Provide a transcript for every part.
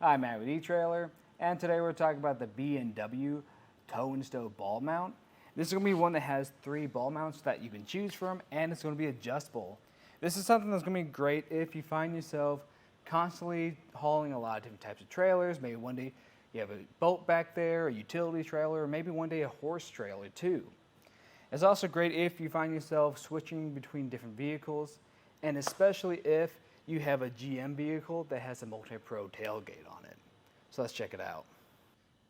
Hi, Matt with etrailer, and today we're talking about the B&W Tow and Stow Ball Mount. This is going to be one that has 3 ball mounts that you can choose from, and it's going to be adjustable. This is something that's going to be great if you find yourself constantly hauling a lot of different types of trailers. Maybe one day you have a boat back there, a utility trailer, or maybe one day a horse trailer too. It's also great if you find yourself switching between different vehicles, and especially if you have a GM vehicle that has a MultiPro tailgate on it. So let's check it out.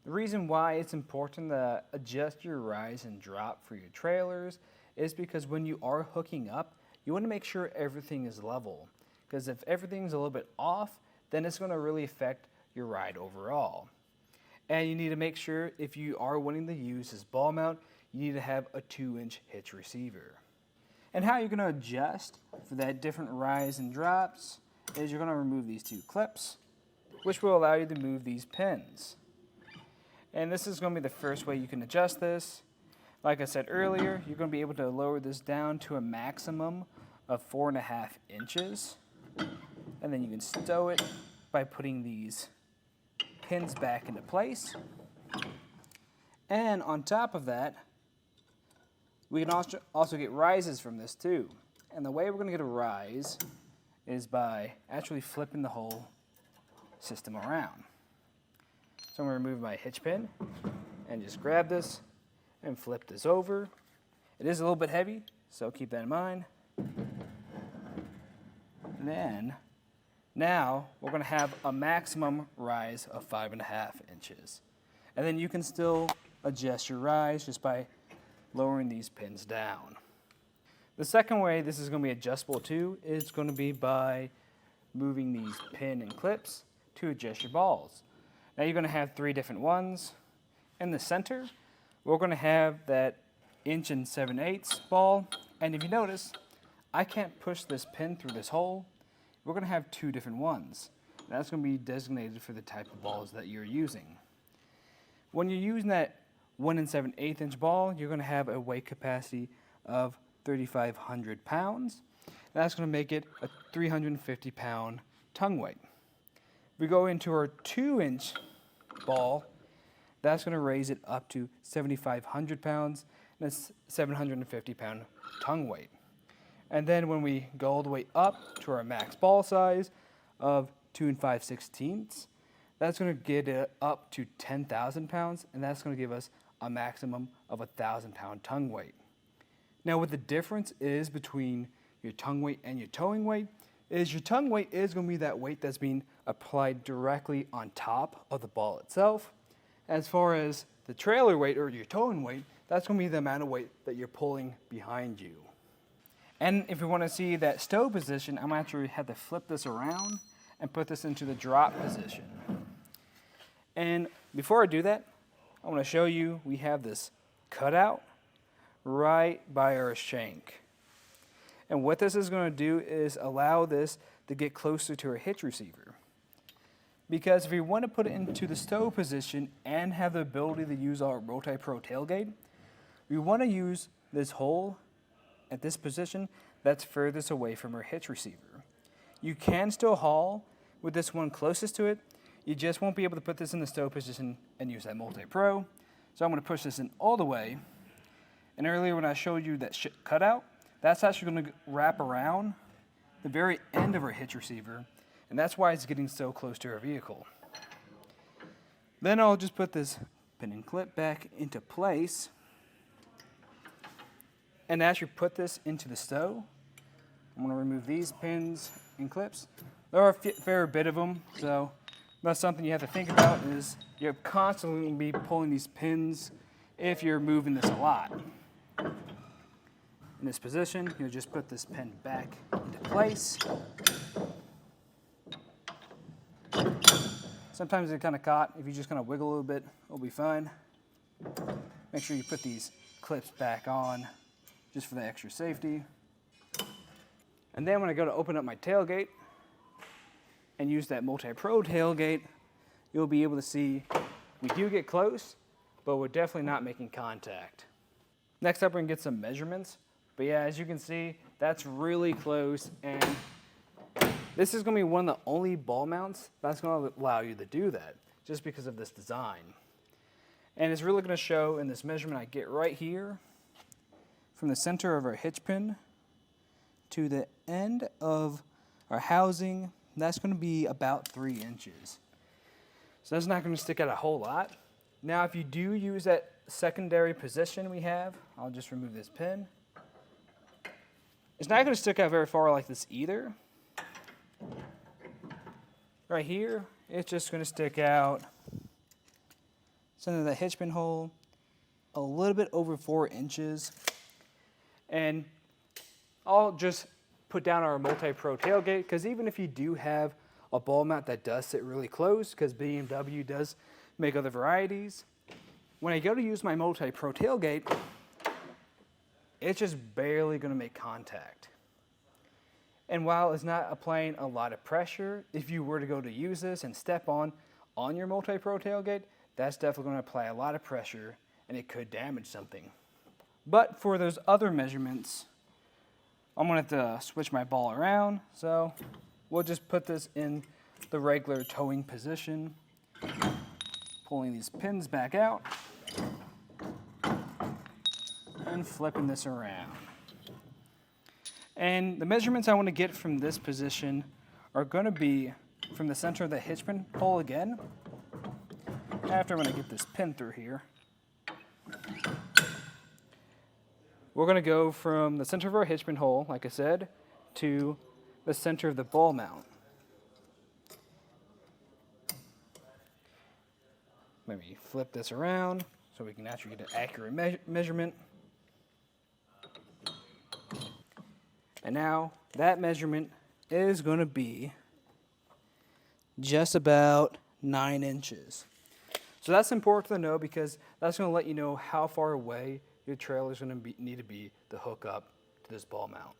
The reason why it's important to adjust your rise and drop for your trailers is because when you are hooking up, you want to make sure everything is level. Because if everything's a little bit off, then it's going to really affect your ride overall. And you need to make sure if you are wanting to use this ball mount, you need to have a 2-inch hitch receiver. And how you're going to adjust for that different rise and drops is you're going to remove these 2 clips, which will allow you to move these pins. And this is going to be the first way you can adjust this. Like I said earlier, you're going to be able to lower this down to a maximum of 4.5 inches. And then you can stow it by putting these pins back into place. And on top of that, we can also get rises from this too. And the way we're going to get a rise is by actually flipping the whole system around. So I'm going to remove my hitch pin and just grab this and flip this over. It is a little bit heavy, so keep that in mind. And then, now we're going to have a maximum rise of 5.5 inches. And then you can still adjust your rise just by lowering these pins down. The second way this is going to be adjustable too is going to be by moving these pin and clips to adjust your balls. Now you're going to have 3 different ones. In the center, we're going to have that 1 7/8" ball, and if you notice, I can't push this pin through this hole. We're going to have 2 different ones. And that's going to be designated for the type of balls that you're using. When you're using that 1 7/8" ball, you're going to have a weight capacity of 3,500 pounds. That's going to make it a 350-pound tongue weight. If we go into our 2-inch ball, that's going to raise it up to 7,500 pounds, and it's 750-pound tongue weight. And then when we go all the way up to our max ball size of 2 5/16, that's going to get it up to 10,000 pounds, and that's going to give us a maximum of 1,000-pound tongue weight. Now what the difference is between your tongue weight and your towing weight is your tongue weight is going to be that weight that's being applied directly on top of the ball itself. As far as the trailer weight or your towing weight, that's going to be the amount of weight that you're pulling behind you. And if we want to see that stow position, I'm going to actually have to flip this around and put this into the drop position. And before I do that, I want to show you we have this cutout right by our shank. And what this is going to do is allow this to get closer to our hitch receiver. Because if we want to put it into the stow position and have the ability to use our MultiPro tailgate, we want to use this hole at this position that's furthest away from our hitch receiver. You can still haul with this one closest to it. You just won't be able to put this in the stow position and use that MultiPro. So I'm going to push this in all the way. And earlier when I showed you that cutout, that's actually going to wrap around the very end of our hitch receiver. And that's why it's getting so close to our vehicle. Then I'll just put this pin and clip back into place. And as you put this into the stow, I'm going to remove these pins and clips. There are a fair bit of them, so that's something you have to think about is you're constantly going to be pulling these pins if you're moving this a lot. In this position, you'll just put this pin back into place. Sometimes they're kind of caught. If you just kind of wiggle a little bit, it'll be fine. Make sure you put these clips back on just for the extra safety. And then when I go to open up my tailgate and use that MultiPro tailgate, you'll be able to see we do get close, but we're definitely not making contact. Next up, we're gonna get some measurements. But yeah, as you can see, that's really close, and This is going to be one of the only ball mounts that's going to allow you to do that, just because of this design. And it's really going to show in this measurement I get right here, from the center of our hitch pin to the end of our housing. That's going to be about 3 inches. So that's not going to stick out a whole lot. Now, if you do use that secondary position we have, I'll just remove this pin. It's not going to stick out very far like this either. Right here, it's just going to stick out center of the hitch pin hole a little bit over 4 inches. And I'll just put down our MultiPro tailgate, because even if you do have a ball mount that does sit really close, because BMW does make other varieties, when I go to use my MultiPro tailgate, it's just barely going to make contact. And while it's not applying a lot of pressure, if you were to go to use this and step on your MultiPro tailgate, that's definitely going to apply a lot of pressure, and it could damage something. But for those other measurements, I'm going to have to switch my ball around, so we'll just put this in the regular towing position, pulling these pins back out, and flipping this around. And the measurements I want to get from this position are going to be from the center of the hitch pin hole again. After I'm going to get this pin through here, we're going to go from the center of our hitch pin hole, like I said, to the center of the ball mount. Maybe flip this around so we can actually get an accurate measurement. And now that measurement is going to be just about 9 inches. So that's important to know, because that's going to let you know how far away your trailer is going to need to be to hook up to this ball mount.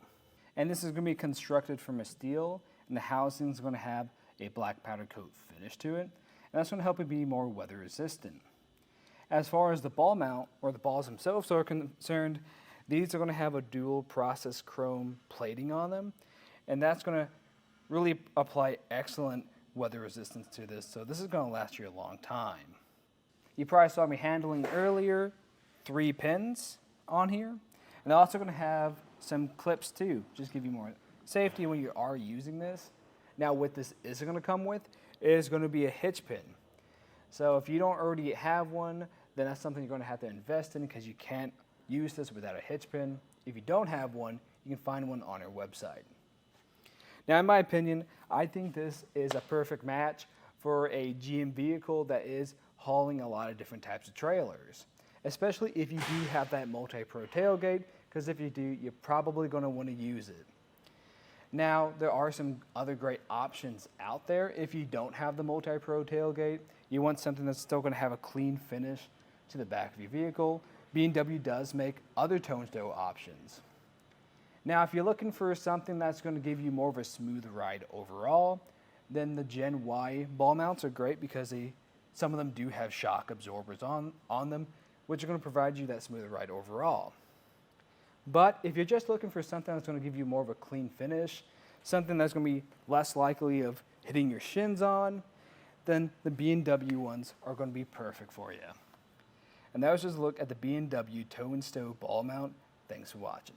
And this is going to be constructed from a steel, and the housing is going to have a black powder coat finish to it, and that's going to help it be more weather resistant. As far as the ball mount, or the balls themselves are concerned, these are going to have a dual process chrome plating on them, and that's going to really apply excellent weather resistance to this, so this is going to last you a long time. You probably saw me handling earlier 3 pins on here, and they're also going to have some clips too, just give you more safety when you are using this. Now what this is going to come with is going to be a hitch pin. So if you don't already have one, then that's something you're going to have to invest in, because you can't use this without a hitch pin. If you don't have one, you can find one on our website. Now, in my opinion, I think this is a perfect match for a GM vehicle that is hauling a lot of different types of trailers, especially if you do have that MultiPro tailgate, because if you do, you're probably going to want to use it. Now, there are some other great options out there. If you don't have the MultiPro tailgate, you want something that's still going to have a clean finish to the back of your vehicle, BMW does make other tone stow options. Now, if you're looking for something that's going to give you more of a smooth ride overall, then the Gen Y ball mounts are great, because some of them do have shock absorbers on them, which are going to provide you that smooth ride overall. But if you're just looking for something that's going to give you more of a clean finish, something that's going to be less likely of hitting your shins on, then the BMW ones are going to be perfect for you. And that was just a look at the BMW Tow and Stow ball mount. Thanks for watching.